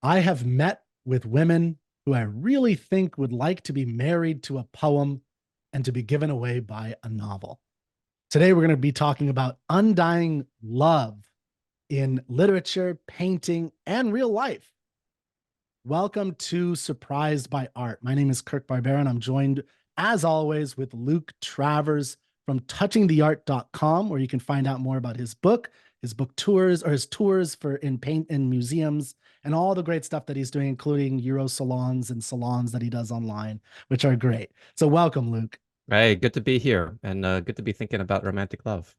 I have met with women who I really think would like to be married to a poem and to be given away by a novel. Today, we're going to be talking about undying love in literature, painting, and real life. Welcome to Surprised by Art. My name is Kirk Barbera, and I'm joined, as always, with Luke Travers from touchingtheart.com, where you can find out more about his book tours, or his tours for in paint and museums, and all the great stuff that he's doing, including Euro salons and salons that he does online, which are great. So welcome, Luke. Hey, good to be here and good to be thinking about romantic love.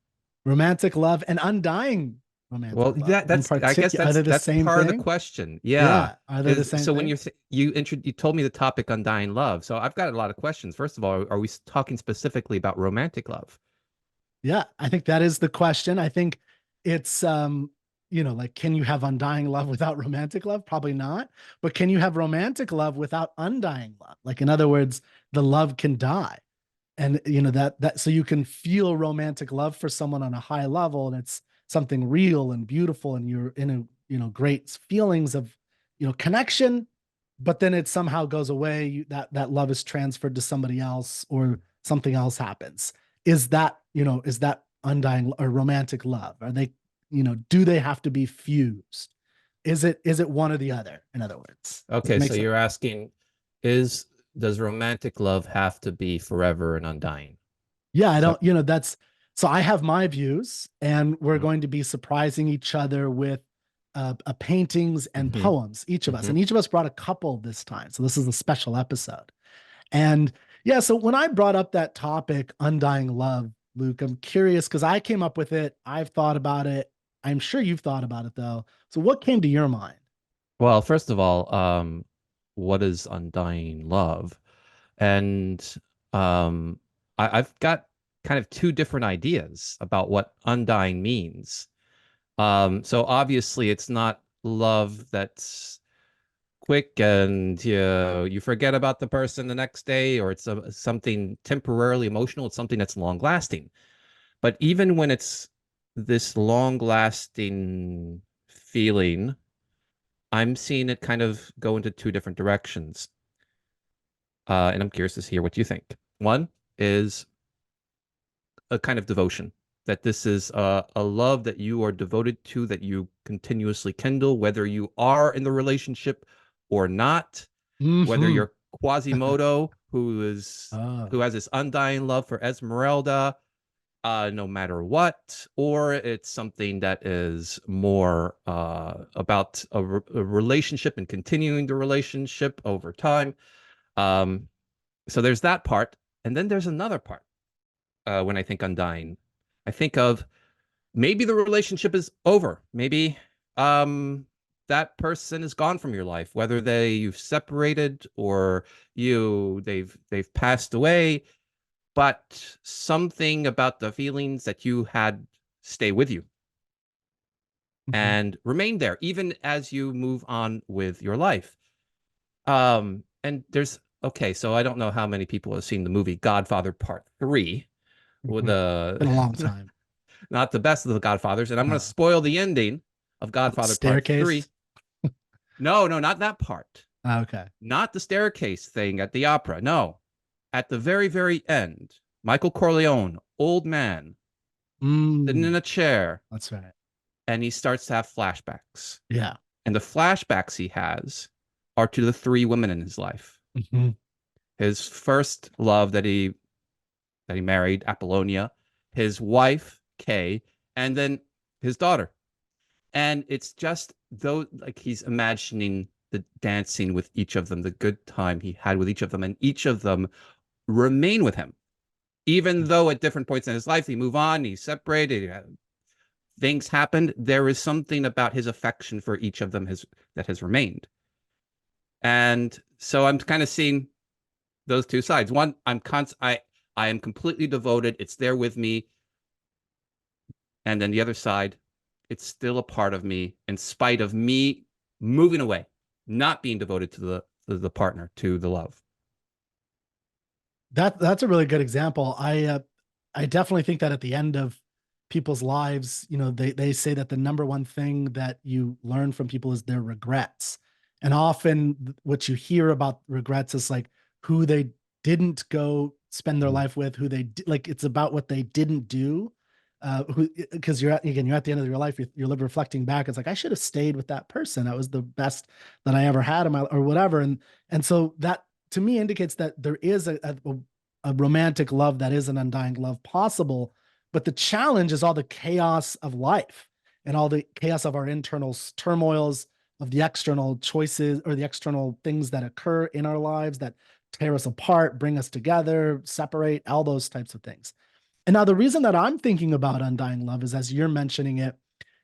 Romantic love and undying romantic Well, love in I guess particular. Are they the that's same part of the thing? question. Yeah. Yeah. Are they the Is same so when thing? you told me the topic undying love. So I've got a lot of questions. First of all, are we talking specifically about romantic love? Yeah, I think that is the question. I think it's like, can you have undying love without romantic love? Probably not. But can you have romantic love without undying love? Like, in other words, the love can die. And that so you can feel romantic love for someone on a high level, and it's something real and beautiful, and you're in a great feelings of connection, but then it somehow goes away. That love is transferred to somebody else, or something else happens. Is that undying or romantic love? Are they, do they have to be fused? Is it one or the other? In other words, does it Okay, make so sense? you're asking, is does romantic love have to be forever and undying? Yeah, I So, don't, that's so I have my views, and we're going to be surprising each other with paintings and mm-hmm, poems, each of us. mm-hmm. And each of us brought a couple this time. So this is a special episode. And yeah, so when I brought up that topic, undying love, Luke, I'm curious because I came up with it. I've thought about it. I'm sure you've thought about it though. So what came to your mind? Well, first of all, what is undying love? And um, I've got kind of two different ideas about what undying means. So obviously, it's not love that's quick and you forget about the person the next day, or it's something temporarily emotional. It's something that's long lasting. But even when it's this long lasting feeling, I'm seeing it kind of go into two different directions. And I'm curious to hear what you think. One is a kind of devotion, that this is a love that you are devoted to, that you continuously kindle, whether you are in the relationship or not, whether Hmm. you're Quasimodo, Oh. who has this undying love for Esmeralda, no matter what, or it's something that is more about a relationship and continuing the relationship over time. Um, so there's that part, and then there's another part. When I think undying, I think of maybe the relationship is over. Maybe um, that person is gone from your life, whether you've separated or they've passed away, but something about the feelings that you had stay with you Mhm. and remain there, even as you move on with your life. And there's okay, so I don't know how many people have seen the movie Godfather Part Three, with Mhm. Been a long time. not the best of the Godfathers, and I'm going to Uh, spoil the ending of Godfather Part Staircase. 3. No, no, not that part. Okay. Not the staircase thing at the opera. No. At the very, very end, Michael Corleone, old man, sitting in Mm, a chair, that's right. and he starts to have flashbacks. Yeah. And the flashbacks he has are to the three women in his life. Mhm. His first love that he married, Apollonia, his wife, Kay, and then his daughter. And it's just though, like, he's imagining the dancing with each of them, the good time he had with each of them, and each of them remain with him, even though at different points in his life he move on, he's separated, things happened. There is something about his affection for each of them that has remained, and so I'm kind of seeing those two sides. One, I am completely devoted. It's there with me, and then the other side, it's still a part of me in spite of me moving away, not being devoted to the partner, to the love. That's a really good example. I definitely think that at the end of people's lives, they say that the number one thing that you learn from people is their regrets. And often what you hear about regrets is like who they didn't go spend their Mm. life with, who they like it's about what they didn't do. Who because you're at the end of your life, you're reflecting back. It's like I should have stayed with that person. That was the best that I ever had in my or whatever. And so that to me indicates that there is a romantic love that is an undying love possible. But the challenge is all the chaos of life and all the chaos of our internal turmoils, of the external choices or the external things that occur in our lives that tear us apart, bring us together, separate, all those types of things. And now the reason that I'm thinking about undying love is as you're mentioning it,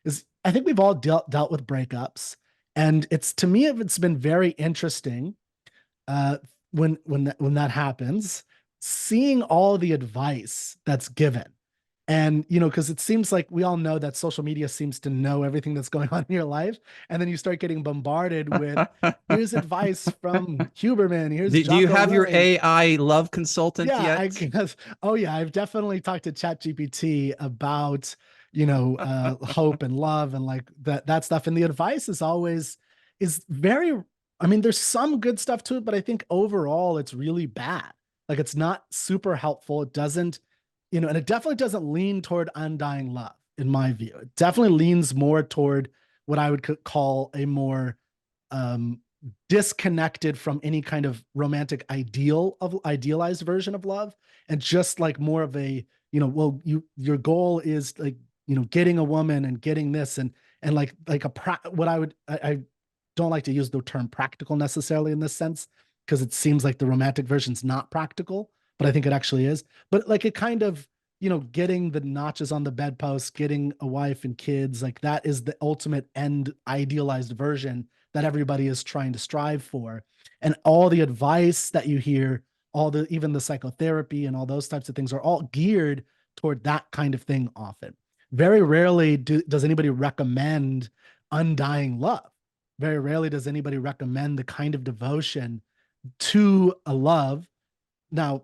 is I think we've all dealt with breakups. And it's to me, it's been very interesting uh, when that happens, seeing all the advice that's given. And because it seems like we all know that social media seems to know everything that's going on in your life, and then you start getting bombarded with here's advice from Huberman, here's Do you Jocko have your Willink. AI love consultant Yeah, I yet? guess. Oh yeah, I've definitely talked to ChatGPT about, hope and love and like that stuff. And the advice is always is very, I mean, there's some good stuff to it, but I think overall it's really bad. Like it's not super helpful. It doesn't, and it definitely doesn't lean toward undying love, in my view. It definitely leans more toward what I would call a more um disconnected from any kind of romantic idealized version of love, and just like more of a well, your goal is like getting a woman and getting this and like what I don't like to use the term practical necessarily in this sense, because it seems like the romantic version's not practical, but I think it actually is. But like it kind of getting the notches on the bedpost, getting a wife and kids, like that is the ultimate end idealized version that everybody is trying to strive for. And all the advice that you hear, all the even the psychotherapy and all those types of things are all geared toward that kind of thing often. Very rarely does anybody recommend undying love. Very rarely does anybody recommend the kind of devotion to a love. Now,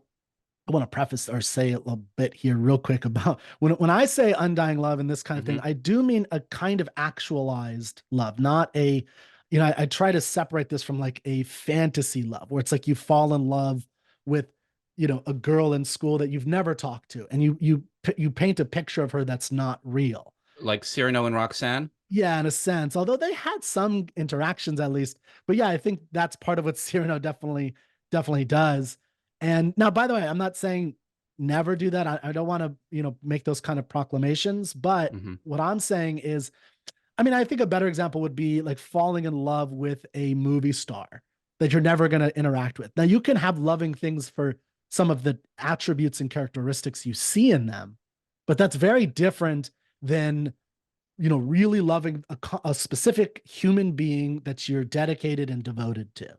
I want to preface or say a little bit here real quick about when I say undying love and this kind of thing, Hmm. I do mean a kind of actualized love, not a, I try to separate this from like a fantasy love where it's like you fall in love with, a girl in school that you've never talked to and you paint a picture of her that's not real. Like Cyrano and Roxanne? Yeah, in a sense, although they had some interactions at least. But yeah, I think that's part of what Cyrano definitely does. And now, by the way, I'm not saying never do that. I don't want to, make those kind of proclamations. But Hmm. what I'm saying is, I mean, I think a better example would be like falling in love with a movie star that you're never going to interact with. Now, you can have loving things for some of the attributes and characteristics you see in them, but that's very different than really loving a specific human being that you're dedicated and devoted to.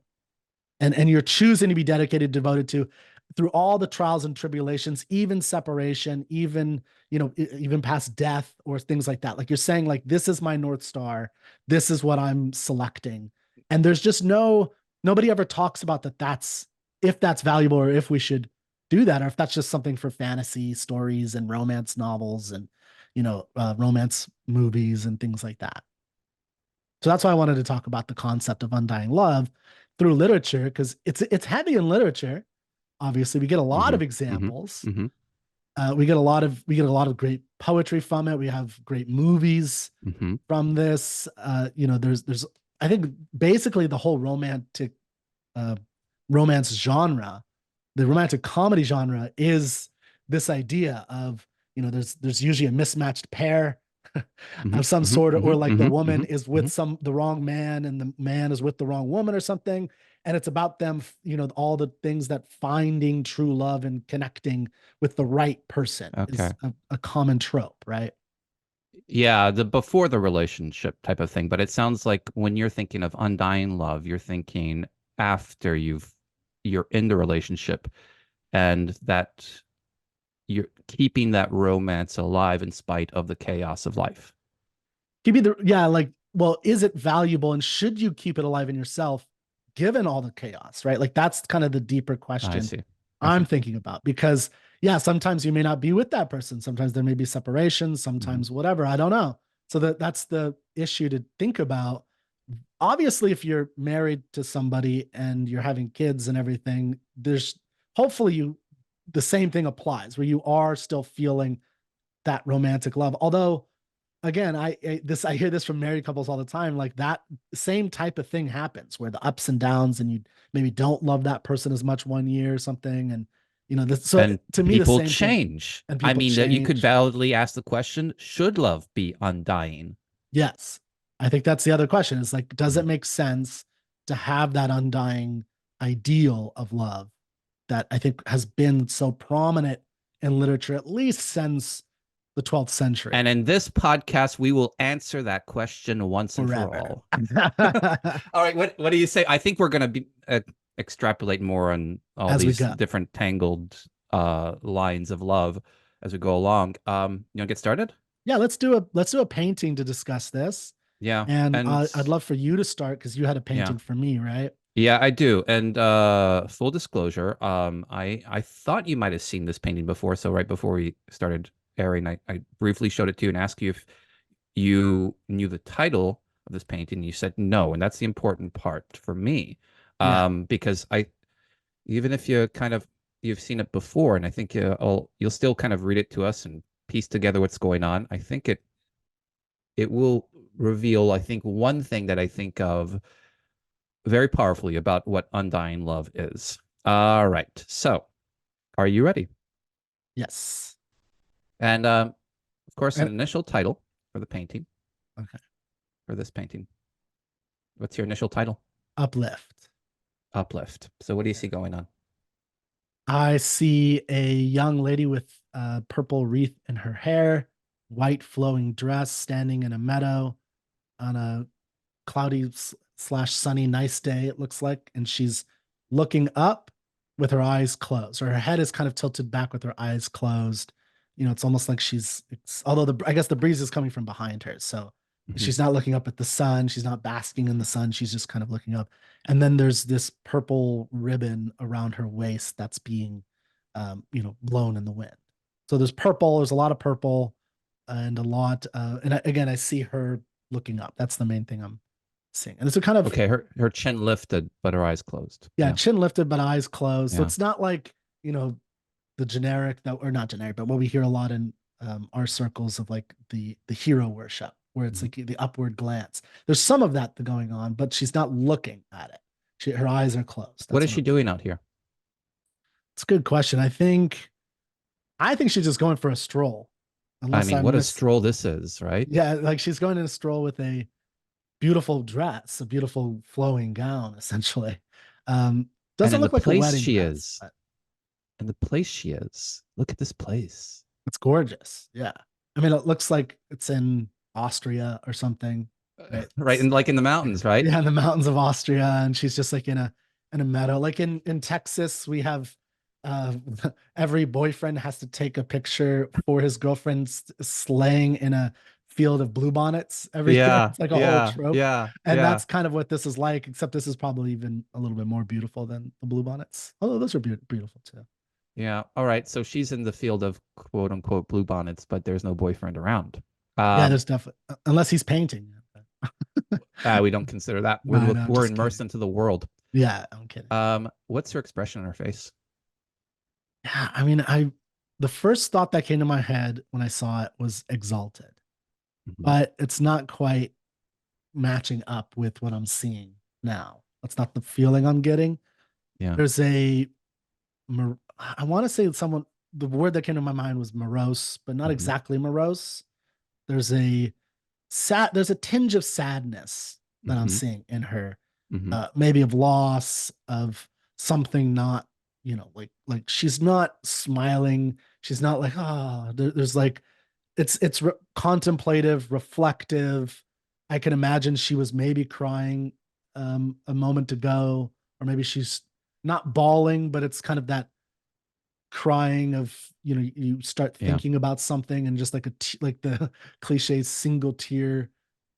And you're choosing to be dedicated, devoted to through all the trials and tribulations, even separation, even, even past death or things like that. Like you're saying, like, this is my North Star. This is what I'm selecting. And there's just nobody ever talks about that. If that's valuable or if we should do that, or if that's just something for fantasy stories and romance novels and, romance movies and things like that. So that's why I wanted to talk about the concept of undying love through literature, because it's heavy in literature. Obviously, we get a lot Hmm. of Hmm. examples. Hmm. We get a lot of great poetry from it. We have great movies Hmm. from this. There's I think basically the whole uh, romance genre, the romantic comedy genre is this idea of there's usually a mismatched pair Hmm. of some Hmm. sort, or Hmm. like the Hmm. woman Hmm. is with Hmm. the wrong man and the man is with the wrong woman or something, and it's about them, all the things that finding true love and connecting with the right person is Okay. a common trope, right? Yeah, the before the relationship type of thing. But it sounds like when you're thinking of undying love, you're thinking after you're in the relationship and that you're keeping that romance alive in spite of the chaos of life. Give me the yeah, like, well, is it valuable and should you keep it alive in yourself given all the chaos, right? Like that's kind of the deeper I question see. I I'm see. thinking about, because yeah, sometimes you may not be with that person. Sometimes there may be separation, Hmm. sometimes whatever. I don't know. So that's the issue to think about. obviously if you're married to somebody and you're having kids and everything, there's hopefully you the same thing applies where you are still feeling that romantic love. Although again, I hear this from married couples all the time. Like that same type of thing happens where the ups and downs, and you maybe don't love that person as much one year or something, and so And to me the people same thing. change. And I people mean, that you could change. validly ask the question, should love be undying? Yes, I think that's the other question. Is like, does it Mhm. make sense to have that undying ideal of love that I think has been so prominent in literature at least since the 12th century? And in this podcast, we will answer that question once and for Forever. all. All right, what do you say? I think we're going to be extrapolate more on all As we these go. different tangled lines of love as we go along. You want to get started? Yeah, let's do a painting to discuss this. Yeah, And and I'd love for you to start because you had a yeah, painting for me, right? yeah, I do. And full disclosure, I thought you might have seen this painting before. So right before we started airing, I briefly showed it to you and asked you if you knew the title of this painting. You said no, and that's the important part for me, Yeah. because I even if you've seen it before, and I think you'll still kind of read it to us and piece together what's going on. I think it will reveal, I think, one thing that I think of very powerfully about what undying love is. All right, so are you ready? Yes. And of course, an And initial title for the painting okay. for this painting. What's your initial title? Uplift. Uplift. So what do you Yeah. see going on? I see a young lady with a purple wreath in her hair, white flowing dress, standing in a meadow on a cloudy slash sunny nice day, it looks like. And she's looking up with her eyes closed, or her head is kind of tilted back with her eyes closed. It's almost like although I guess the breeze is coming from behind her. So Mhm. she's not looking up at the sun. She's not basking in the sun. She's just kind of looking up. And then there's this purple ribbon around her waist that's being, blown in the wind. So there's a lot of purple and a lot. Again, I see her looking up. That's the main thing I'm seeing. And it's a kind of, Okay, her chin lifted, but her eyes closed. yeah, Yeah, chin lifted, but eyes closed. So yeah. it's not like, the generic or not generic, but what we hear a lot in our circles of like the hero worship, where it's Mhm. like the upward glance. There's some of that going on, but she's not looking at it. Her eyes are closed. What That's is what she I'm. doing out here? It's a good question. I think she's just going for a stroll, I unless mean, I'm what a miss. stroll this is, right? Yeah, like she's going in a stroll with a beautiful dress, a beautiful flowing gown, essentially. Um, And doesn't in the look like a place wedding she dress, is, but and the place she is. Look at this place. it's gorgeous. Yeah. I mean, it looks like it's in Austria or something, right? Right, and like in the mountains, right? Yeah, in the mountains of Austria, and she's just like in a meadow. Like in Texas, we have uh every boyfriend has to take a picture for his girlfriend slaying in a field of bluebonnets every year. Yeah, It's like a whole yeah, trope. yeah, And yeah, that's kind of what this is like, except this is probably even a little bit more beautiful than the bluebonnets. Although those are beautiful too. yeah. All right, so she's in the field of quote unquote blue bonnets, but there's no boyfriend around. Yeah, Um, there's definitely unless he's painting. we don't consider that. No, no, I'm We're just immersed kidding. into the world. Yeah, I'm kidding. What's her expression on her face? Yeah, I mean, the first thought that came to my head when I saw it was exalted, Mhm. but it's not quite matching up with what I'm seeing now. That's not the feeling I'm getting. Yeah. There's I want to say the word that came to my mind was morose, but not Hmm. exactly morose. There's there's a tinge of sadness that I'm Hmm. seeing in her, Hmm. maybe of loss of something not, like she's not smiling. She's not like, there's like, it's contemplative, reflective. I can imagine she was maybe crying a moment ago, or maybe she's not bawling, but it's kind of that crying of, you start Yeah. thinking about something and just like like the cliche single tear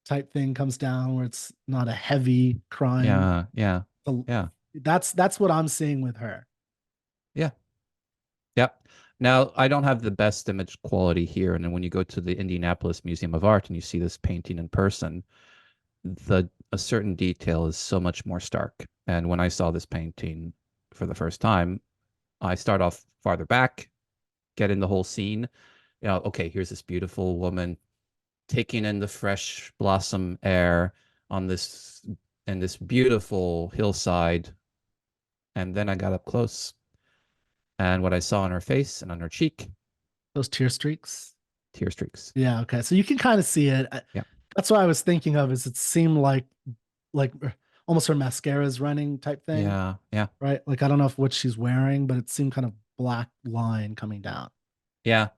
type thing comes down where it's not a heavy crying. Yeah. Yeah. So Yeah. that's what I'm seeing with her. Yeah. Yep. Now, I don't have the best image quality here. And then when you go to the Indianapolis Museum of Art and you see this painting in person, the a certain detail is so much more stark. And when I saw this painting for the first time, I start off farther back, get in the whole scene. You know, okay, here's this beautiful woman taking in the fresh blossom air on this and this beautiful hillside. And then I got up close, and what I saw on her face and on her cheek, Those tear streaks. tear streaks. Yeah. Okay. So you can kind of see it. Yeah. That's what I was thinking of. Is it seemed like almost her mascara is running type thing, Yeah. Yeah. right? Like I don't know if what she's wearing, but it seemed kind of black line coming down. Yeah.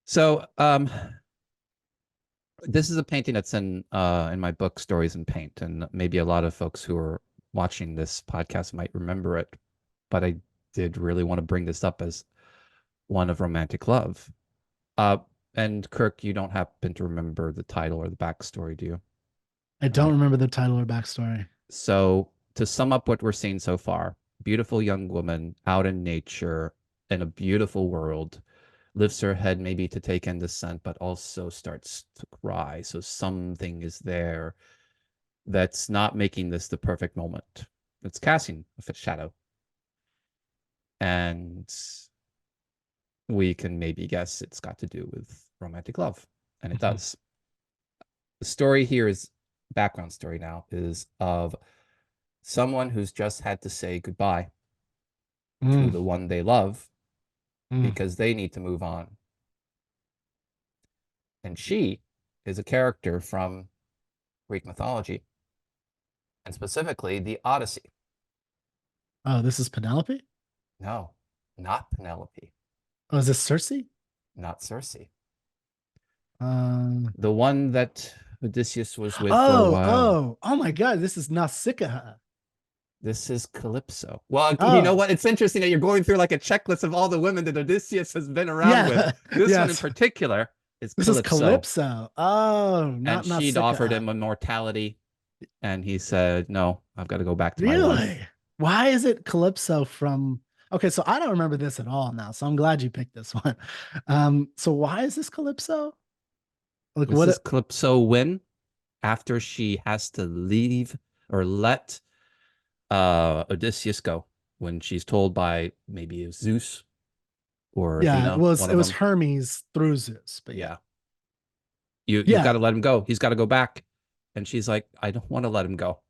So this is a painting that's in my book Stories in Paint, and maybe a lot of folks who are watching this podcast might remember it, but I did really want to bring this up as one of romantic love. Uh, and Kirk, you don't happen to remember the title or the backstory, do you? I All don't right. remember the title or backstory. So to sum up what we're seeing so far, beautiful young woman out in nature in a beautiful world, lifts her head maybe to take in the scent, but also starts to cry. So something is there that's not making this the perfect moment. It's casting a shadow. And we can maybe guess it's got to do with romantic love. And it Mhm. does. The story here is background story now is of someone who's just had to say goodbye to Mm, the one they love mm. because they need to move on. And she is a character from Greek mythology, and specifically the Odyssey. Oh, this is Penelope? No, not Penelope, Oh, is this Circe? not Circe. Um, The one that Odysseus was with for a oh, while. oh, oh my God, this is Nausicaa. This is Calypso. Well, you know Oh, what? It's interesting that you're going through like a checklist of all the women that Odysseus has been around with. yeah, This one in yes. particular is This is Calypso. Calypso. Oh, And not she'd offered Nausicaa. him immortality. And he said, no, I've got to go back to my love. Really? Why is it Calypso from? Okay, so I don't remember this at all now, so I'm glad you picked this one. So why is this Calypso? Like This is what? Calypso when, after she has to leave or let Odysseus go, when she's told by maybe Zeus or Yeah, it Athena, was one it of was them. Hermes through Zeus, but yeah, Yeah, you've got yeah, to let him go. He's got to go back. And she's like, I don't want to let him go.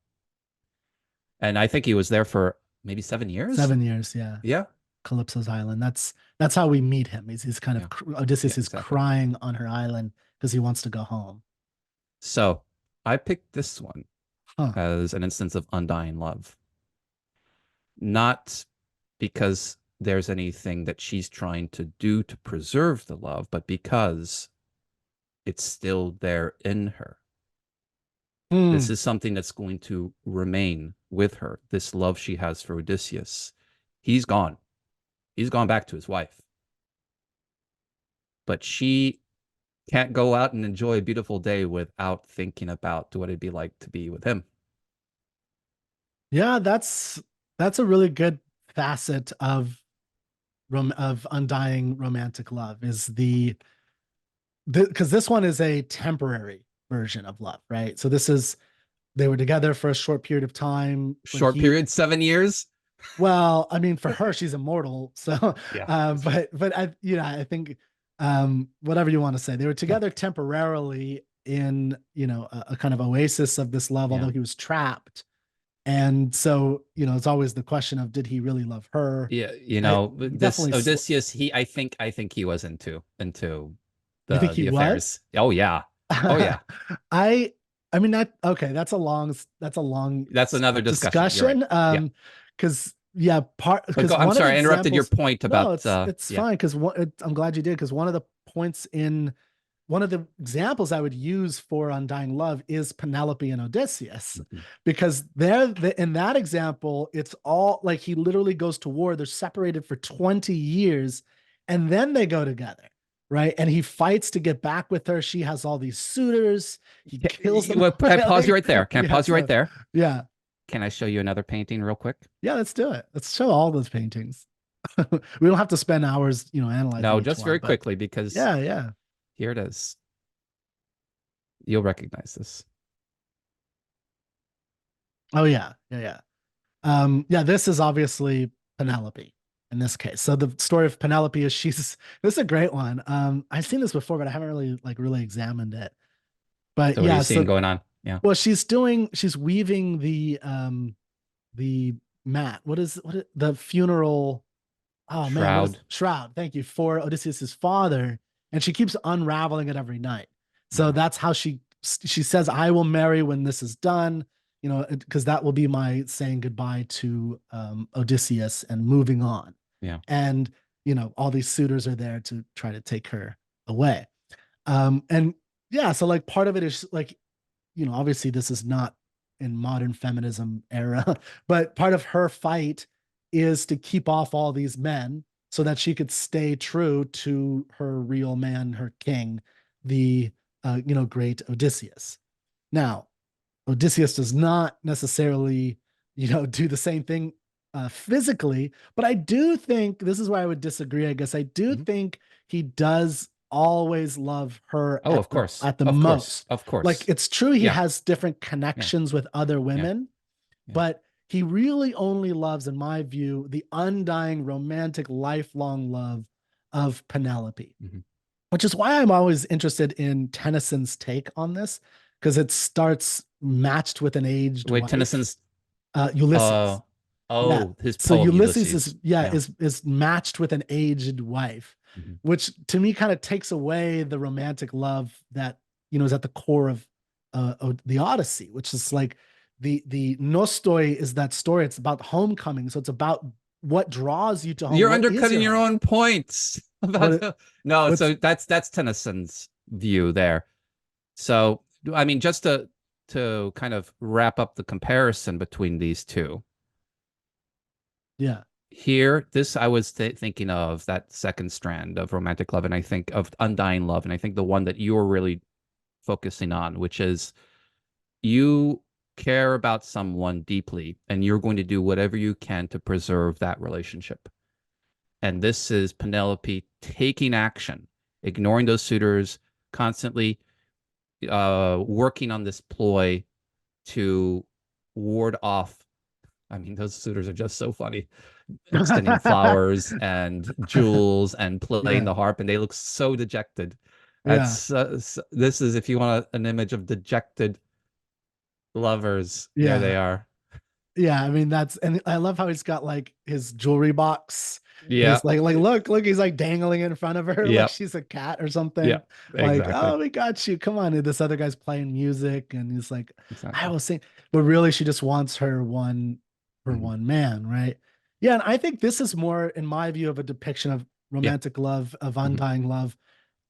And I think he was there for maybe 7 years. 7 years, yeah. Yeah, Calypso's island. That's how we meet him. He's kind of yeah, yeah, Odysseus is exactly. crying on her island because he wants to go home. So I picked this one Huh. as an instance of undying love, not because there's anything that she's trying to do to preserve the love, but because it's still there in her. This Hmm. is something that's going to remain with her. This love she has for Odysseus. He's gone. He's gone back to his wife. But she can't go out and enjoy a beautiful day without thinking about what it'd be like to be with him. Yeah, that's a really good facet of undying romantic love is the because this one is a temporary version of love, right? So this is they were together for a short period of time, but Short he period, 7 years. well, I mean, for her, she's immortal. So, Yeah, that's true. but I think, whatever you want to say, they were Yeah, together temporarily in, a kind of oasis of this love, yeah, although he was trapped. And so, it's always the question of, did he really love her? yeah. He This definitely, Odysseus, I think he was into you think the he the was? affairs. Oh yeah, oh yeah. I, I mean, okay. That's a long That's another discussion. You're right. discussion. Yeah, Because yeah, but because go. I'm one of the sorry, I interrupted your examples, point no, about. it's Yeah. fine because I'm glad you did because one of the points in one of the examples I would use for undying love is Penelope and Odysseus Mhm. because in that example it's all like he literally goes to war. They're separated for 20 years and then they go together, right? And he fights to get back with her. She has all these suitors. He kills them Well, all. can I pause you Like, right there? Can I yeah, pause you right so there? yeah. Can I show you another painting real quick? Yeah, let's do it. Let's show all those paintings. We don't have to spend hours, analyzing No, each just one, very but quickly because yeah, yeah. here it is. You'll recognize this. Oh yeah, yeah, yeah. Yeah, this is obviously Penelope in this case. So the story of Penelope is she's this is a great one. I've seen this before, but I haven't really examined it. But So what are you yeah, seeing so going on? Yeah. well, she's weaving the mat. The funeral? Oh man, what is Shroud. shroud? Thank you for Odysseus's father, and she keeps unraveling it every night. So Yeah. that's how she says, "I will marry when this is done." You know, because that will be my saying goodbye to Odysseus and moving on. Yeah. And all these suitors are there to try to take her away. And yeah, so like part of it is like obviously this is not in modern feminism era, but part of her fight is to keep off all these men so that she could stay true to her real man, her king, the great Odysseus. Now, Odysseus does not necessarily, do the same thing physically, but I do think this is where I would disagree. I guess I do Mhm. think he does always love her Oh, at of course. the Of course. most. Of Like course. it's true he Yeah. has different Yeah. connections with other Yeah. women, Yeah. but he really only loves, in my view, the undying, romantic, lifelong love of Penelope, Mhm. which is why I'm always interested in Tennyson's take on this, because it starts matched with an aged Wait, wife, Tennyson's Ulysses. uh Yeah. his So poem Ulysses is Ulysses. yeah Yeah. is matched with an aged wife, Mhm. which to me kind of takes away the romantic love that is at the core of the Odyssey, which is like the Nostoi is that story. It's about homecoming, so it's about what draws you to home. You're What is undercutting your your home? own points about What no, what's so that's Tennyson's view there. So I mean, just to kind of wrap up the comparison between these two, yeah here, this I was thinking of that second strand of romantic love, and I think of undying love, and I think the one that you're really focusing on, which is you care about someone deeply, and you're going to do whatever you can to preserve that relationship. And this is Penelope taking action, ignoring those suitors, constantly working on this ploy to ward off. I mean, those suitors are just so funny, extending flowers and jewels and playing yeah the harp, and they look so dejected. yeah That's this is if you want an image of dejected lovers, there yeah they are. Yeah, I mean and I love how he's got like his jewelry box. Yeah. There's like look, he's like dangling in front of her like Yep. she's a cat or something. Yep. Like, Exactly. oh, we got you. Come on. And this other guy's playing music and he's like, I Exactly. will sing. But really she just wants her Mhm. one man, right? Yeah, and I think this is more, in my view, of a depiction of Yeah. romantic love, of Mhm. undying love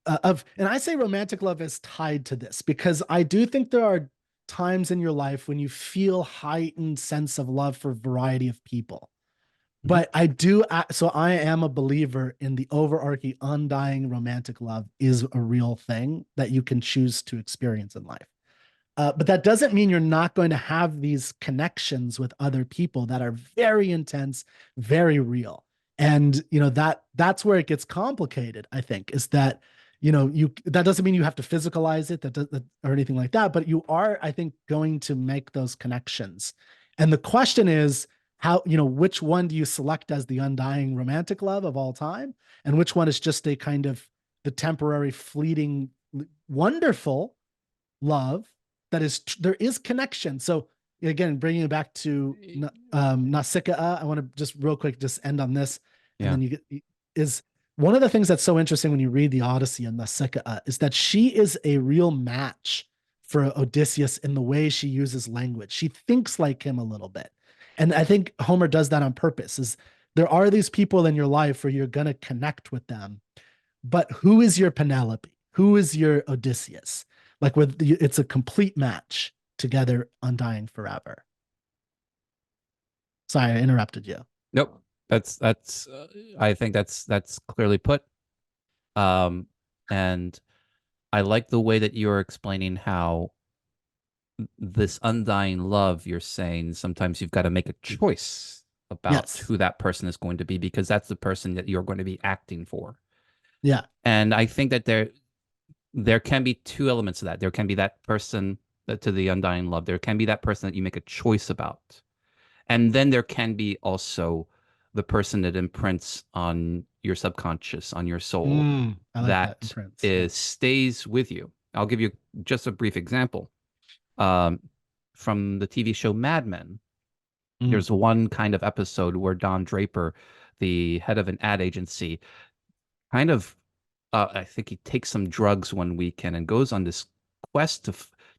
and I say romantic love is tied to this because I do think there are times in your life when you feel heightened sense of love for a variety of people. Mhm. But so I am a believer in the overarching undying romantic love is a real thing that you can choose to experience in life. But that doesn't mean you're not going to have these connections with other people that are very intense, very real. And that's where it gets complicated, I think, is that you that doesn't mean you have to physicalize it or anything like that, but you are, I think, going to make those connections. And the question is how, which one do you select as the undying romantic love of all time? And which one is just a kind of the temporary, fleeting, wonderful love that is there is connection. So again, bringing it back to Nausicaa, I want to just real quick just end on this, and Yeah. then you get is one of the things that's so interesting when you read the Odyssey and Nausicaa is that she is a real match for Odysseus in the way she uses language. She thinks like him a little bit, and I think Homer does that on purpose. Is there are these people in your life where you're going to connect with them, but who is your Penelope? Who is your Odysseus? Like it's a complete match together, undying forever. Sorry, I interrupted you. Nope. That's I think that's clearly put. Um, and I like the way that you're explaining how this undying love, you're saying sometimes you've got to make a choice about Yes. who that person is going to be because that's the person that you're going to be acting for. Yeah. And I think that there can be two elements of that. There can be that person to the undying love. There can be that person that you make a choice about. And then there can be also the person that imprints on your subconscious, on your soul, I like that that imprints. Yeah. is stays with you. I'll give you just a brief example. Um, from the TV show Mad Men, Mm. there's one kind of episode where Don Draper, the head of an ad agency, kind of I think he takes some drugs one weekend and goes on this quest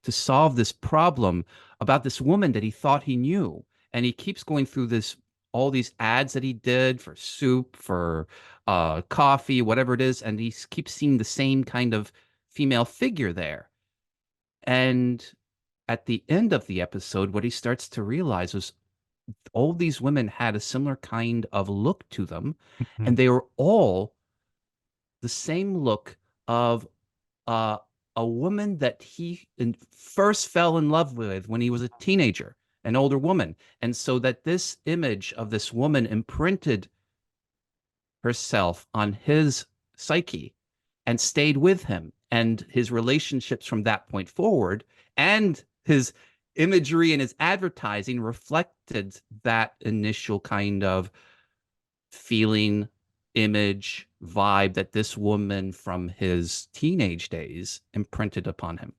to solve this problem about this woman that he thought he knew. And he keeps going through this all these ads that he did for soup, for coffee, whatever it is, and he keeps seeing the same kind of female figure there. And at the end of the episode, what he starts to realize was all these women had a similar kind of look to them, and Mhm. they were all the same look of uh, a woman that he first fell in love with when he was a teenager, an older woman. And so that this image of this woman imprinted herself on his psyche and stayed with him. And his relationships from that point forward and his imagery and his advertising reflected that initial kind of feeling, image, vibe that this woman from his teenage days imprinted upon him.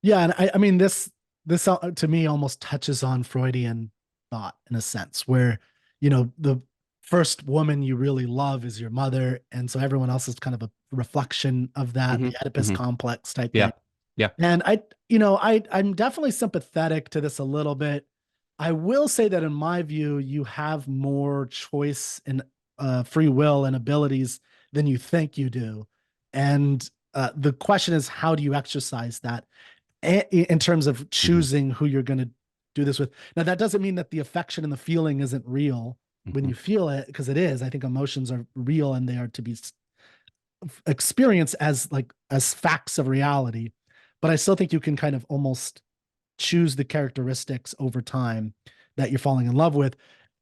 Yeah, and I mean this to me almost touches on Freudian thought in a sense, where the first woman you really love is your mother, and so everyone else is kind of a reflection of that, Hmm. the Oedipus Hmm. complex type Yeah. thing. Yeah. And I'm definitely sympathetic to this a little bit. I will say that in my view, you have more choice and free will and abilities than you think you do. And the question is, how do you exercise that in terms of Hmm. choosing who you're going to do this with? Now, that doesn't mean that the affection and the feeling isn't real when Hmm. you feel it, because it is. I think emotions are real and they are to be experienced as facts of reality. But I still think you can kind of almost choose the characteristics over time that you're falling in love with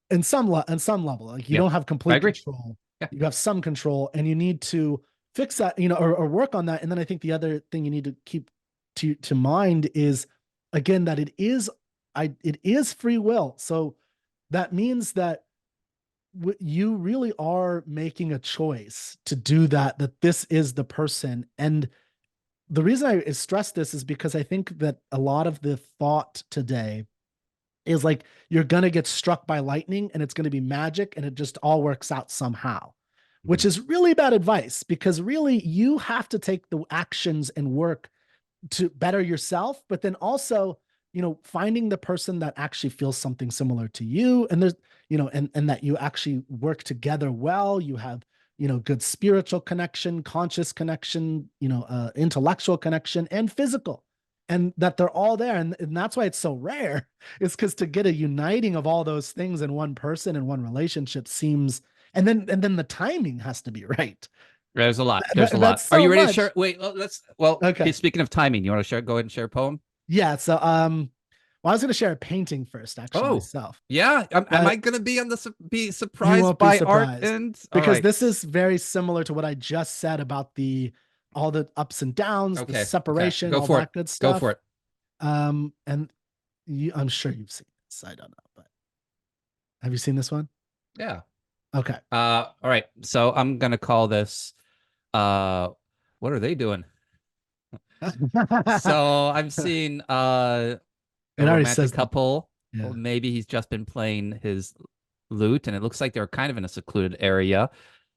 in some level. Like you Yeah. don't have I complete agree. control. Yeah. You have some control, and you need to fix that, or work on that. And then I think the other thing you need to keep to mind is, again, that it is free will. So that means that you really are making a choice to do that, that this is the person. And the reason I stress this is because I think that a lot of the thought today is like you're going to get struck by lightning and it's going to be magic and it just all works out somehow, Hmm. which is really bad advice, because really you have to take the actions and work to better yourself, but then also, finding the person that actually feels something similar to you. And there's, and that you actually work together well. You have, good spiritual connection, conscious connection, intellectual connection, and physical. And that they're all there. And that's why it's so rare. It's because to get a uniting of all those things in one person and one relationship seems, and then the timing has to be right. There's a lot. There's a That's lot. Are so you ready to much. share? Wait, well, Okay. speaking of timing, you want to share? Go ahead and share a poem. Yeah. So, well, I was going to share a painting first, actually, Oh, myself, yeah. Am I but going to be be you surprised won't be by art? surprised And all because right. this is very similar to what I just said about all the ups and downs, the Okay. Okay. separation, Go all for it. that good Go for stuff. it. And I'm sure you've seen this. I don't know, but have you seen this one? Yeah. Okay. All right. So I'm gonna call this uh what are they doing? It So I'm seeing a already romantic says that. couple. Or Yeah. maybe he's just been playing his lute, and it looks like they're kind of in a secluded area.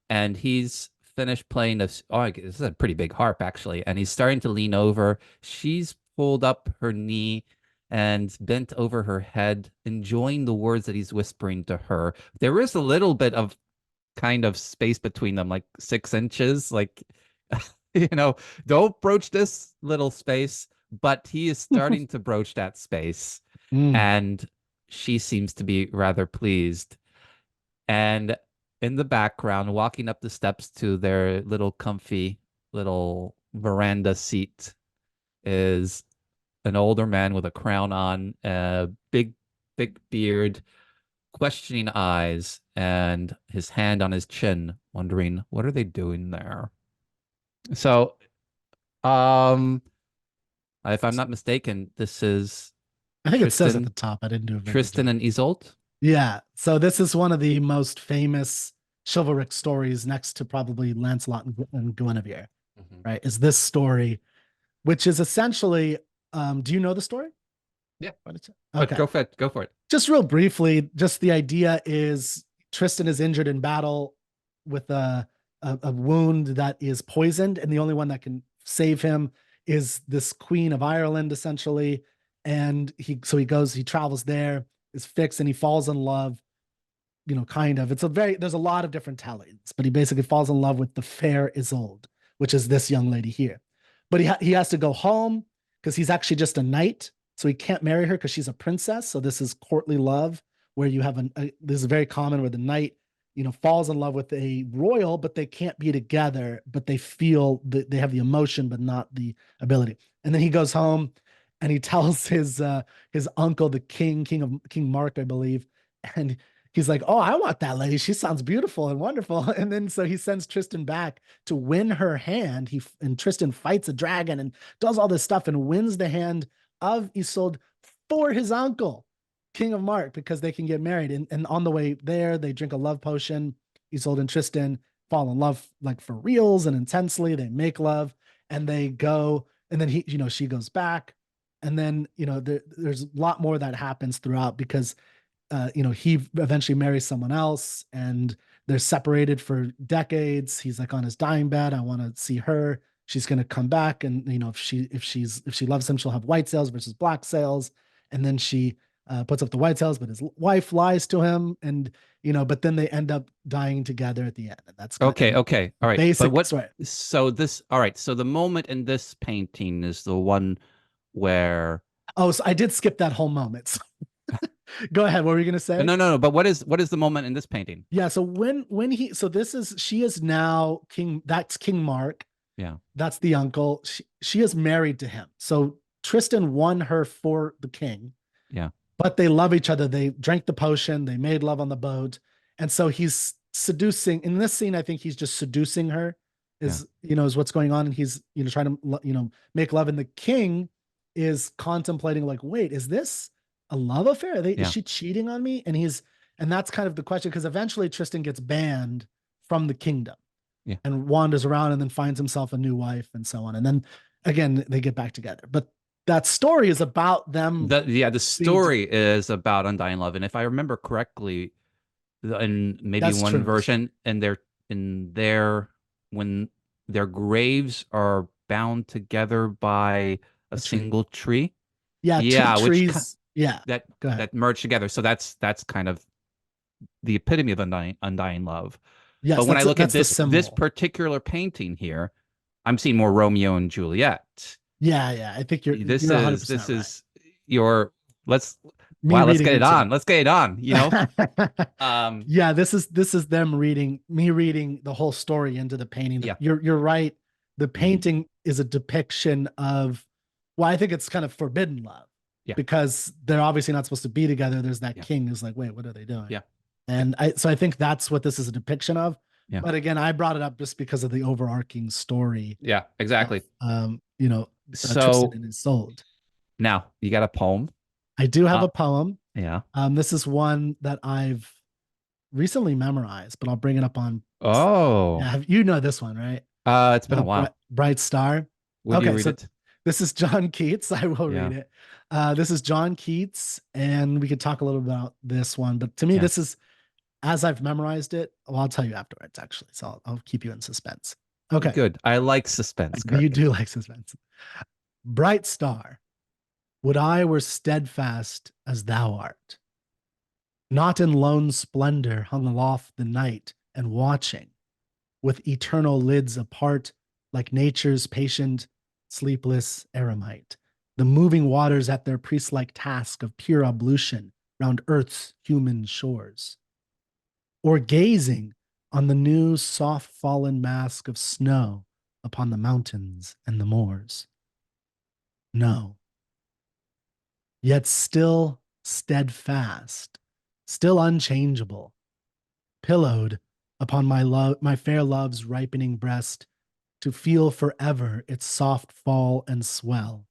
And he's finished playing this. Oh, this is a pretty big harp, actually. And he's starting to lean over. She's pulled up her knee and bent over her head, enjoying the words that he's whispering to her. There is a little bit of kind of space between them, like 6 inches. Like, you know, don't broach this little space, but he is starting to broach that space. Mm. And she seems to be rather pleased. And in the background, walking up the steps to their little comfy little veranda seat is an older man with a crown on, a big beard, questioning eyes, and his hand on his chin, wondering what are they doing there. So, um, If I'm not mistaken, this is I think it says at the Tristan, top. I didn't do a very good Tristan job. and Isolde. Yeah. So this is one of the most famous chivalric stories next to probably Lancelot and Guinevere, Mhm. right? Is this story, which is essentially, do you know the story? Yeah, but Okay. go for it. Go for it. Just real briefly, just the idea is Tristan is injured in battle with a wound that is poisoned, and the only one that can save him is this Queen of Ireland, essentially. And he travels there, is fixed, and he falls in love. Kind of. There's a lot of different tellings, but he basically falls in love with the fair Isolde, which is this young lady here. But he has to go home because he's actually just a knight, so he can't marry her because she's a princess. So this is courtly love, where you have this is very common where the knight, falls in love with a royal, but they can't be together, but they feel that they have the emotion, but not the ability. And then he goes home and he tells his uncle, the King Mark, I believe, and he's like, "Oh, I want that lady. She sounds beautiful and wonderful." And then so he sends Tristan back to win her hand. And Tristan fights a dragon and does all this stuff and wins the hand of Isolde for his uncle, King of Mark, because they can get married. And on the way there, they drink a love potion. Isolde and Tristan fall in love like for reals and intensely. They make love and they go. And then she goes back. And then, there's a lot more that happens throughout because he eventually marries someone else and they're separated for decades. He's like on his dying bed. I want to see her. She's going to come back. And, if she loves him, she'll have white sails versus black sails. And then she puts up the white sails, but his wife lies to him. And, but then they end up dying together at the end. And that's kind Okay, of okay. All right. But basic. what Sorry. all right, so the moment in this painting is the one where Oh, so I did skip that whole moment. So go ahead. What were you going to say? no, but what is the moment in this painting? Yeah. So she is now King. That's King Mark. Yeah. That's the uncle. She is married to him. So Tristan won her for the king, Yeah. but they love each other. They drank the potion. They made love on the boat. And so he's seducing in this scene. I think he's just seducing her Yeah. is what's going on. And he's, trying to, make love. And the king is contemplating like, wait, is this a love affair? Is Yeah. she cheating on me? And that's kind of the question. Cause eventually Tristan gets banned from the kingdom Yeah. and wanders around and then finds himself a new wife and so on. And then again, they get back together. But that story is about them The being story is about undying love, and if I remember correctly, in maybe that's one true. version, and their when their graves are bound together by a A tree. single tree. Yeah, two Yeah, trees. Yeah. that Go ahead. that merge together. So that's kind of the epitome of undying love. Yes, But when I look at that's the this symbol. particular painting here, I'm seeing more Romeo and Juliet. Yeah, yeah. I think you're This 100% right. is your let's Me wow, let's reading get it into on. it. Let's get it on, you know? Um Yeah, this is me reading the whole story into the painting. yeah. You're right. The painting is a depiction of, well, I think it's kind of forbidden love Yeah. because they're obviously not supposed to be together. There's that Yeah. king who's like, wait, what are they doing? Yeah. And I think that's what this is a depiction of. Yeah. But again, I brought it up just because of the overarching story Yeah, of exactly. Tristan So and Isolde. now you got a poem. I do have Uh a poem. yeah. This is one that I've recently memorized, but I'll bring it up on. Oh. Yeah, you know this one, right? It's been a while. Bright Star. Would you Okay, read so it? this is John Keats. I will Yeah. read it. This is John Keats, and we could talk a little about this one. But to me, Yeah. this is as I've memorized it. Well, I'll tell you afterwards, actually. So I'll keep you in suspense. Okay, Good. I like suspense, you Kirk. do like suspense. Bright star, would I were steadfast as thou art, not in lone splendor hung aloft the night and watching, with eternal lids apart, like nature's patient, sleepless eremite, the moving waters at their priest-like task of pure ablution round earth's human shores, or gazing on the new soft fallen mask of snow upon the mountains and the moors. No, yet still steadfast, still unchangeable, pillowed upon my fair love's ripening breast, to feel forever its soft fall and swell,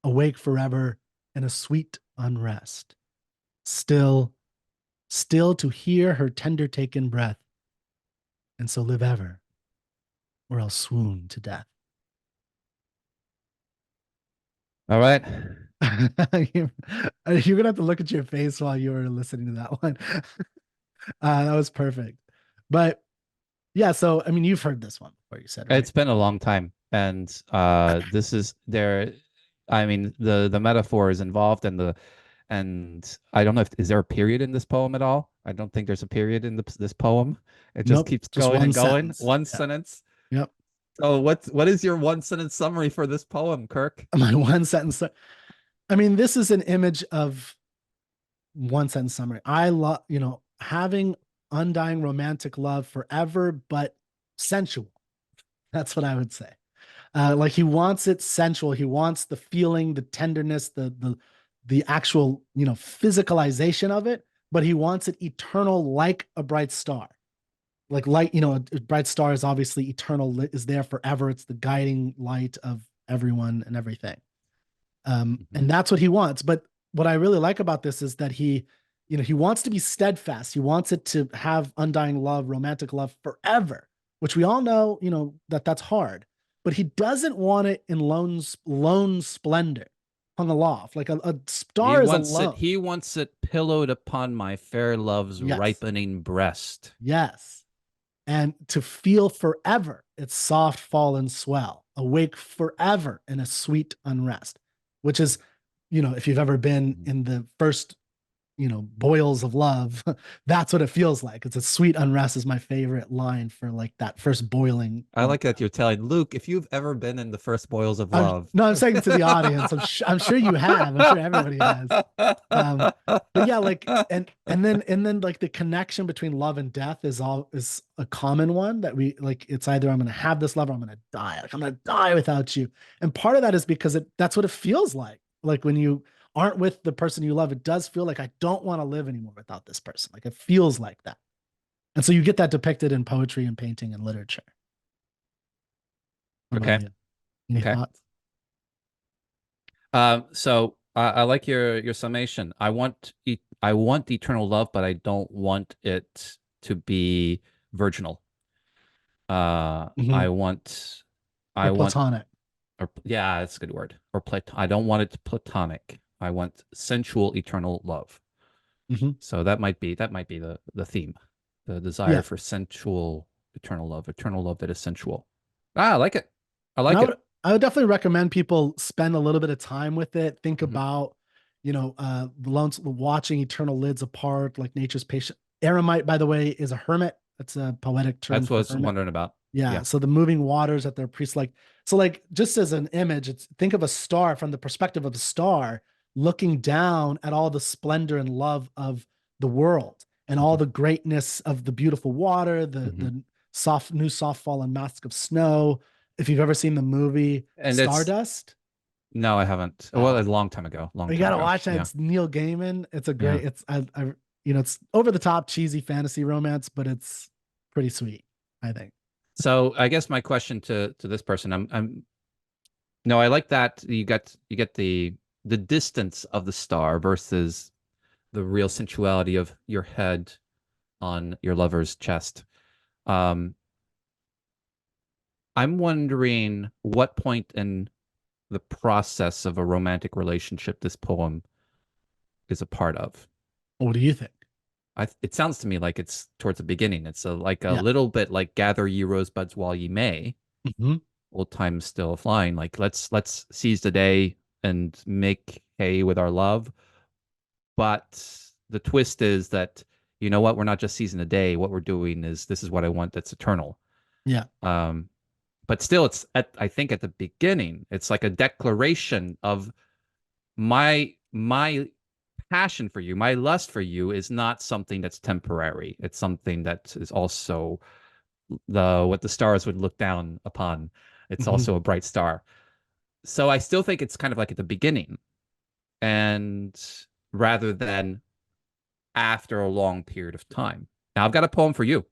awake forever in a sweet unrest. Still, still to hear her tender taken breath, and so live ever, or else swoon to death. All right. you're, you're gonna have to look at your face while you were listening to that one. That was perfect. But yeah, so I mean, you've heard this one before, you said, right? It's been a long time, and this is there. I mean, the metaphor is involved, and I don't know if is there a period in this poem at all. I don't think there's a period in this poem. It just Nope, keeps just going one and going. sentence. One Yeah. sentence. Yep. So what is your one sentence summary for this poem, Kirk? My one sentence. I mean, this is an image of one sentence summary. I love, having undying romantic love forever, but sensual. That's what I would say. Like he wants it sensual. He wants the feeling, the tenderness, the actual, physicalization of it, but he wants it eternal like a bright star. Like light, a bright star is obviously eternal, is there forever. It's the guiding light of everyone and everything. Mhm. And that's what he wants. But what I really like about this is that he wants to be steadfast. He wants it to have undying love, romantic love forever, which we all know, that's hard. But he doesn't want it in lone splendor, hung aloft. Like a He star is wants it. alone. He wants it pillowed upon my fair love's Yes, ripening breast. yes. And to feel forever its soft fall and swell, awake forever in a sweet unrest, which is, if you've ever been Mhm. in the first, boils of love, that's what it feels like. It's a sweet unrest is my favorite line for like that first boiling I point. like that you're telling Luke if you've ever been in the first boils of I'm love. no, I'm saying to the audience. I'm sure you have. I'm sure everybody has. Um, but yeah, like and then like the connection between love and death is a common one that we like. It's either I'm gonna have this love or I'm gonna die. Like I'm gonna die without you. And part of that is because that's what it feels like. Like when you aren't with the person you love, it does feel like I don't want to live anymore without this person. Like it feels like that. And so you get that depicted in poetry and painting and literature. What about Okay. you? Any Okay. thoughts? So I like your summation. I want eternal love, but I don't want it to be virginal. Mhm. I Or want, platonic. or yeah, that's a good word. Or I don't want it platonic. I want sensual, eternal love. Mhm. So that might be the theme, the desire Yeah. for sensual, eternal love that is sensual. Ah, I like it. I And like it. I would definitely recommend people spend a little bit of time with it. Think Mhm. about, watching eternal lids apart, like nature's patient. Eremite, by the way, is a hermit. That's a poetic term That's what I for was hermit. wondering about. Yeah. Yeah. So the moving waters that they're priests like. So like just as an image, it's think of a star from the perspective of a star looking down at all the splendor and love of the world and all Mhm. the greatness of the beautiful water, the Mhm. the soft fallen mask of snow. If you've ever seen the movie And it's Stardust, no, I haven't. Well, oh, a long time ago. Long you time gotta ago. watch that. Yeah. It's Neil Gaiman. It's a Yeah. great. It's over the top cheesy fantasy romance, but it's pretty sweet. I think. So I guess my question to this person, I'm no, I like that you get the distance of the star versus the real sensuality of your head on your lover's chest. Um, I'm wondering what point in the process of a romantic relationship this poem is a part of. What do you think? It sounds to me like it's towards the beginning. It's like a Yeah. little bit like gather ye rosebuds while ye may, Mhm. old times still flying. Like let's seize the day and make hay with our love. But the twist is that you know what? We're not just seizing the day. What we're doing is this is what I want that's eternal. Yeah. Um, but still, it's at I think at the beginning, it's like a declaration of my passion for you, my lust for you is not something that's temporary. It's something that is also the what the stars would look down upon. It's Mhm. also a bright star. So I still think it's kind of like at the beginning, and rather than after a long period of time. Now I've got a poem for you.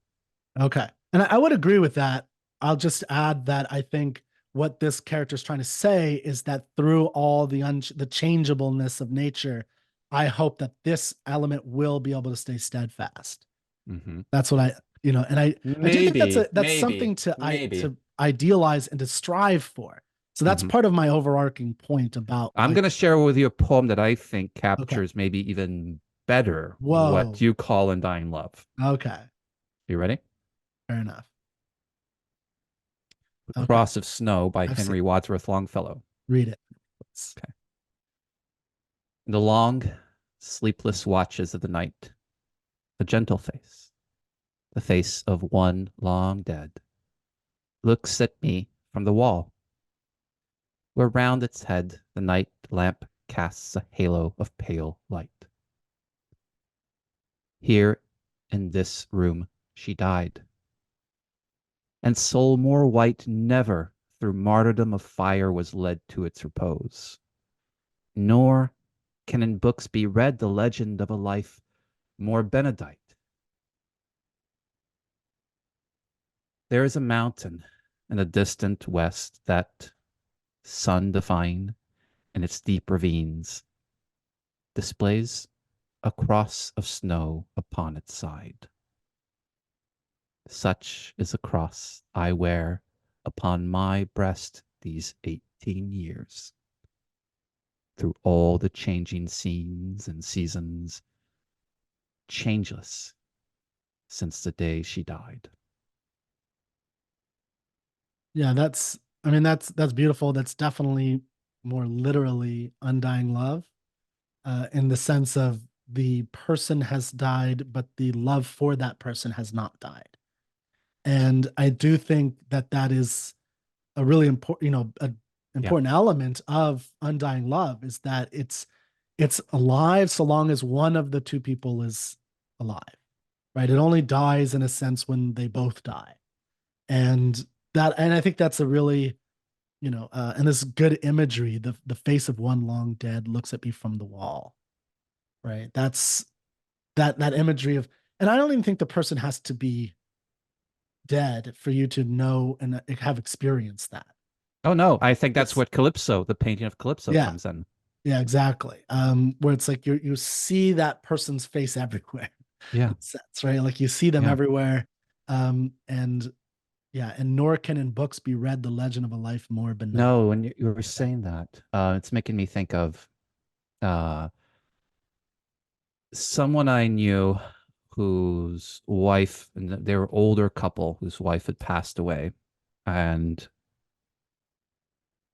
Okay. And I would agree with that. I'll just add that I think what this character is trying to say is that through all the changeableness of nature, I hope that this element will be able to stay steadfast. Hmm. That's what and I do think Maybe, that's something maybe, maybe. to idealize and to strive for. So that's Hmm. part of my overarching point about I'm like, going to share with you a poem that I think okay, captures maybe even better what whoa, you call undying love. okay, You ready? fair enough. The Okay, Cross of Snow by I've seen. Henry Wadsworth Longfellow. Read it. Okay. In the long, sleepless watches of the night, a gentle face, the face of one long dead, looks at me from the wall, where round its head the night lamp casts a halo of pale light. Here in this room she died, and soul more white never through martyrdom of fire was led to its repose. Nor can in books be read the legend of a life more benedict. There is a mountain in the distant west that, sun defying in its deep ravines, displays a cross of snow upon its side. Such is the cross I wear upon my breast these 18 years, through all the changing scenes and seasons, changeless since the day she died. Yeah, that's beautiful. That's definitely more literally undying love, in the sense of the person has died, but the love for that person has not died. And I do think that that is a really important, an Yeah. important element of undying love is that it's alive so long as one of the two people is alive, right? It only dies in a sense when they both die. And and I think that's a really, and this good imagery, the face of one long dead looks at me from the wall, right? That's that imagery of, and I don't even think the person has to be dead for you to know and have experienced that. Oh no, I think that's It's what Calypso, the painting of Calypso, Yeah, comes in. yeah, exactly. Where it's like you see that person's face everywhere, Yeah, in a sense, right? Like you see them yeah. everywhere. And yeah, and nor can in books be read the legend of a life more benignant. No, when you were saying that, it's making me think of uh, someone I knew whose wife, and they were older couple whose wife had passed away, and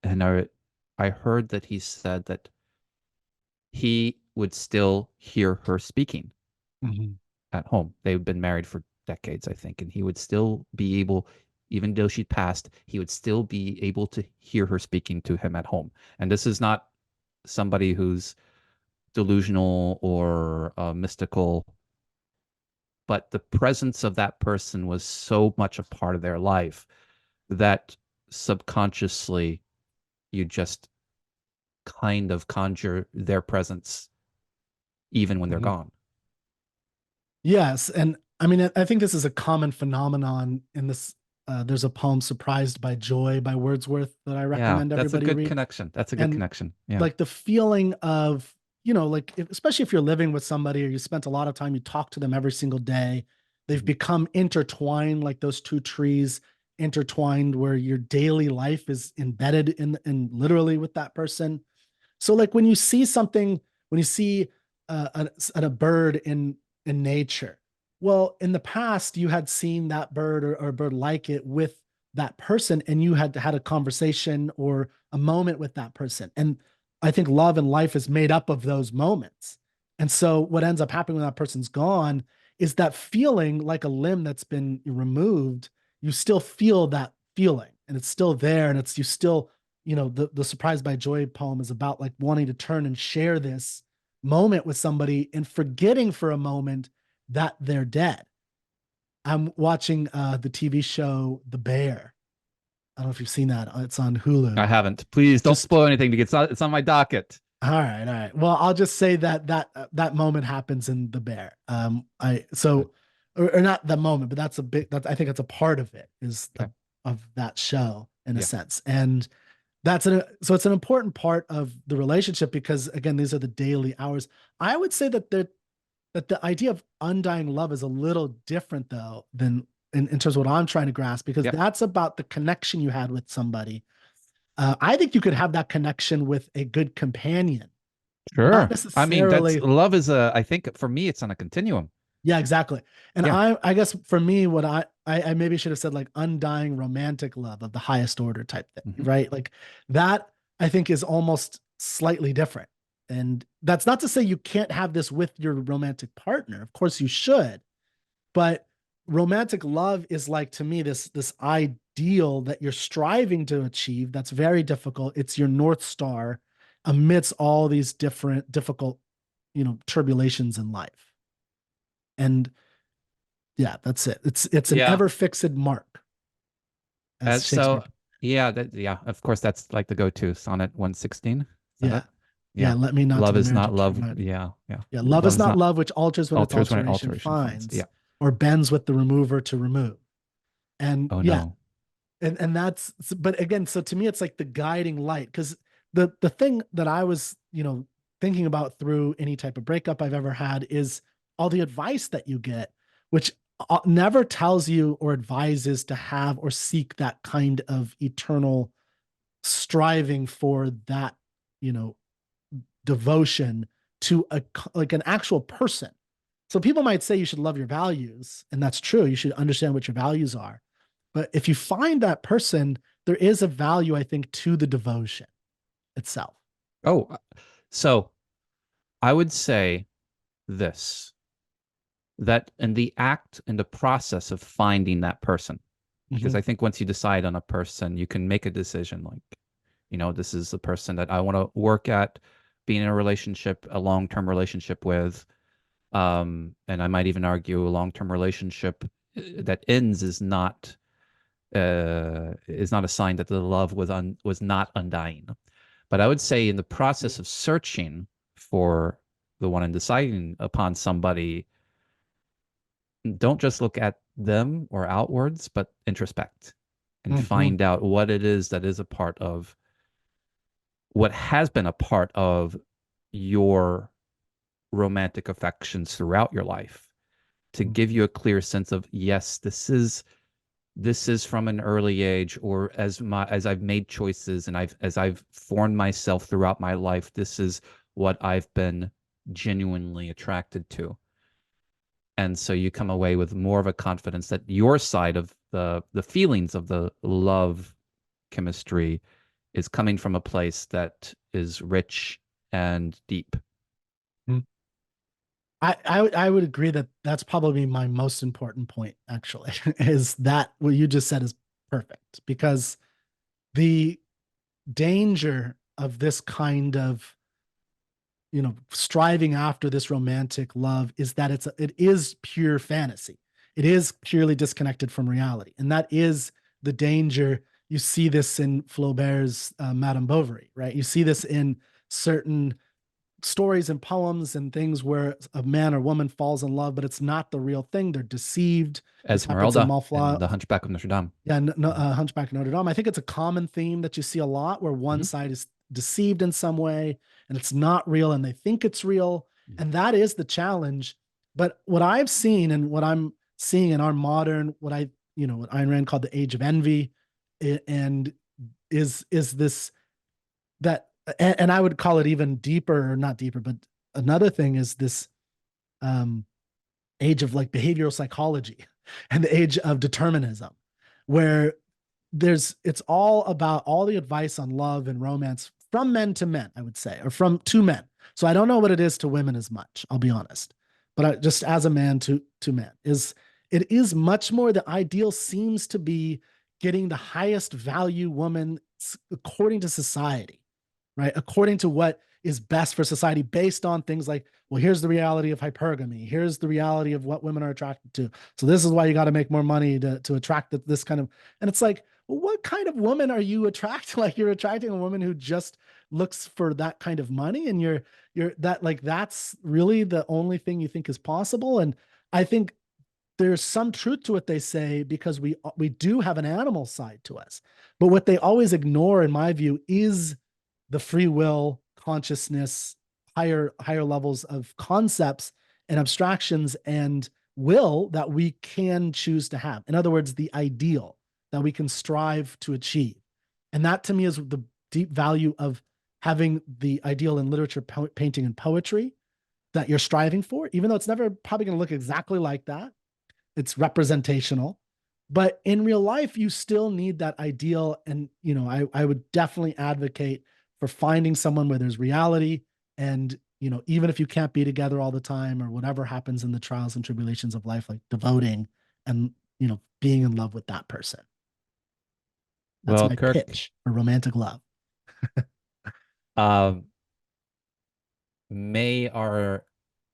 I heard that he said that he would still hear her speaking Mhm. at home. They've been married for decades, I think, and he would still be able, even though she'd passed, he would still be able to hear her speaking to him at home. And this is not somebody who's delusional or mystical, but the presence of that person was so much a part of their life that subconsciously you just kind of conjure their presence even when they're Mhm. gone. Yes, and I mean, I think this is a common phenomenon in this. There's a poem "Surprised by Joy" by Wordsworth that I Yeah, recommend that's a everybody good read. connection. That's a good And connection. Yeah. like the feeling of, like especially if you're living with somebody or you spent a lot of time, you talk to them every single day, they've Mhm. become intertwined like those two trees intertwined, where your daily life is embedded in literally with that person. So like when you see something, when you see a bird in nature, well, in the past you had seen that bird or a bird like it with that person, and you had had a conversation or a moment with that person. And I think love and life is made up of those moments. And so what ends up happening when that person's gone is that feeling like a limb that's been removed, you still feel that feeling and it's still there, and it's you still, the Surprised by Joy poem is about like wanting to turn and share this moment with somebody and forgetting for a moment that they're dead. I'm watching the TV show The Bear. I don't know if you've seen that. It's on I Hulu. haven't. Please don't Just spoil anything because it's on my docket. all right, all right. Well, I'll just say that that moment happens in The Bear. I Okay. so or not the moment, but that's a big. That I think that's a part of it is Okay. the of that show. in a Yeah. sense. And so it's an important part of the relationship because again, these are the daily hours. I would say that the idea of undying love is a little different though than in terms of what I'm trying to grasp, because Yeah. that's about the connection you had with somebody. I think you could have that connection with a good companion, not Sure. I mean, that's necessarily. love is I think for me, it's on a continuum. Yeah, exactly. And Yeah. I guess for me, what I maybe should have said like undying romantic love of the highest order type thing, Hmm. right? Like that I think is almost slightly different. And that's not to say you can't have this with your romantic partner. Of course you should, but romantic love is like to me this ideal that you're striving to achieve that's very difficult. It's your north star amidst all these different difficult, turbulations in life. And yeah, that's it. It's an Yeah. ever fixed mark, as Shakespeare. So yeah, of course that's like the go-to sonnet 116. Is that Yeah. it? Yeah. Yeah. Let me not to Love the is marriage not of love. True. Yeah, yeah. Yeah. Love Love is is not not love which alters when its alters when alteration alteration finds. finds, Yeah. or bends with the remover to remove. And Oh yeah, no. and that's, but again, so to me it's like the guiding light, because the thing that I was, thinking about through any type of breakup I've ever had is all the advice that you get, which never tells you or advises to have or seek that kind of eternal striving for that, you know devotion to a like an actual person. So people might say you should love your values, and that's true. You should understand what your values are. But if you find that person, there is a value, I think, to the devotion itself. Oh, so I would say this, that in the act, in the process of finding that person, because Mhm. I think once you decide on a person, you can make a decision like, this is the person that I want to work at, being in a relationship, a long-term relationship with. And I might even argue a long-term relationship that ends is not a sign that the love was not undying. But I would say in the process of searching for the one and deciding upon somebody, don't just look at them or outwards, but introspect and Mhm. find out what it is that is a part of what has been a part of your romantic affections throughout your life, to give you a clear sense of, yes, this is from an early age, or as I've made choices and as I've formed myself throughout my life, this is what I've been genuinely attracted to. And so you come away with more of a confidence that your side of the feelings of the love chemistry is coming from a place that is rich and deep. Mhm. I would agree that that's probably my most important point, actually, is that what you just said is perfect, because the danger of this kind of, striving after this romantic love is that it is pure fantasy. It is purely disconnected from reality, and that is the danger. You see this in Flaubert's Madame Bovary, right? You see this in certain stories and poems and things where a man or woman falls in love, but it's not the real thing. They're deceived. This happens in Esmeralda and Malfla. the Hunchback of Notre Dame. Yeah, Mhm. Hunchback of Notre Dame. I think it's a common theme that you see a lot, where one Mhm. side is deceived in some way and it's not real and they think it's real. Mhm. And that is the challenge. But what I've seen and what I'm seeing in our modern, what Ayn Rand called the age of envy, and is this that, and I would call it even deeper, or not deeper, but another thing is this um age of like behavioral psychology and the age of determinism, where it's all about all the advice on love and romance from men to men, I would say, or from to men. So I don't know what it is to women as much, I'll be honest, but just as a man to men, is it is much more, the ideal seems to be getting the highest value woman according to society, right? According to what is best for society, based on things like, well, here's the reality of hypergamy. Here's the reality of what women are attracted to. So this is why you got to make more money to attract this kind of, and it's like, well, what kind of woman are you attracting? Like, you're attracting a woman who just looks for that kind of money, and you're that, like, that's really the only thing you think is possible. And I think there's some truth to what they say because we do have an animal side to us. But what they always ignore, in my view, is the free will, consciousness, higher levels of concepts and abstractions and will that we can choose to have. In other words, the ideal that we can strive to achieve. And that to me is the deep value of having the ideal in literature, painting, and poetry that you're striving for, even though it's never probably going to look exactly like that. It's representational. But in real life, you still need that ideal. And, I would definitely advocate for finding someone where there's reality. And, even if you can't be together all the time or whatever happens in the trials and tribulations of life, like devoting and, being in love with that person. That's Well, my Kirk, pitch for romantic love. um, may our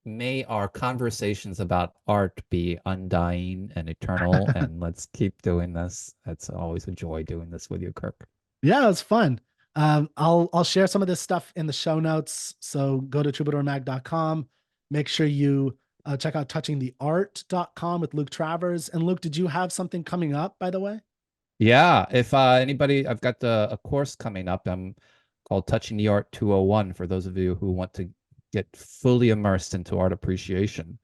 may our conversations about art be undying and eternal, and let's keep doing this. It's always a joy doing this with you, Kirk. Yeah, it's fun. I'll share some of this stuff in the show notes. So go to troubadourmag.com. Make sure you check out touchingtheart.com with Luke Travers. And Luke, did you have something coming up, by the way? Yeah, if anybody, I've got a course coming up. Called Touching the Art 201 for those of you who want to get fully immersed into art appreciation.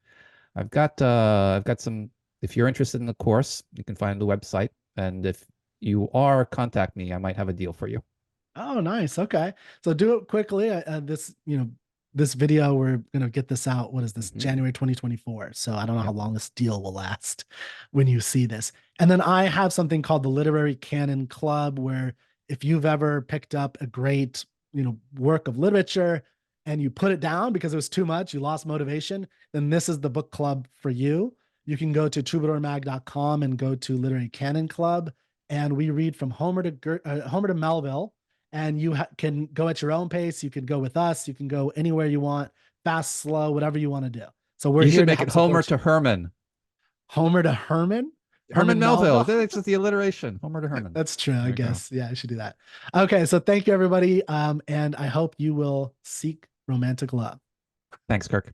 I've got some. If you're interested in the course, you can find the website, and if you are, contact me. I might have a deal for you. Oh, nice. Okay. So do it quickly. This video, we're going to get this out. What is this? Mhm. January 2024. So I don't know how Yep. long this deal will last when you see this. And then I have something called the Literary Canon Club, where if you've ever picked up a great, work of literature and you put it down because it was too much, you lost motivation, then this is the book club for you. You can go to troubadourmag.com and go to Literary Canon Club. And we read from Homer to Melville, and you can go at your own pace. You can go with us. You can go anywhere you want, fast, slow, whatever you want to do. So we're You here should to make it help Homer support to you. Herman. Homer to Herman, Herman Herman Melville. Melville. That's just the alliteration. Homer to Herman. That's true, I There you go. guess. Yeah, I should do that. Okay, so thank you, everybody. And I hope you will seek romantic love. Thanks, Kirk.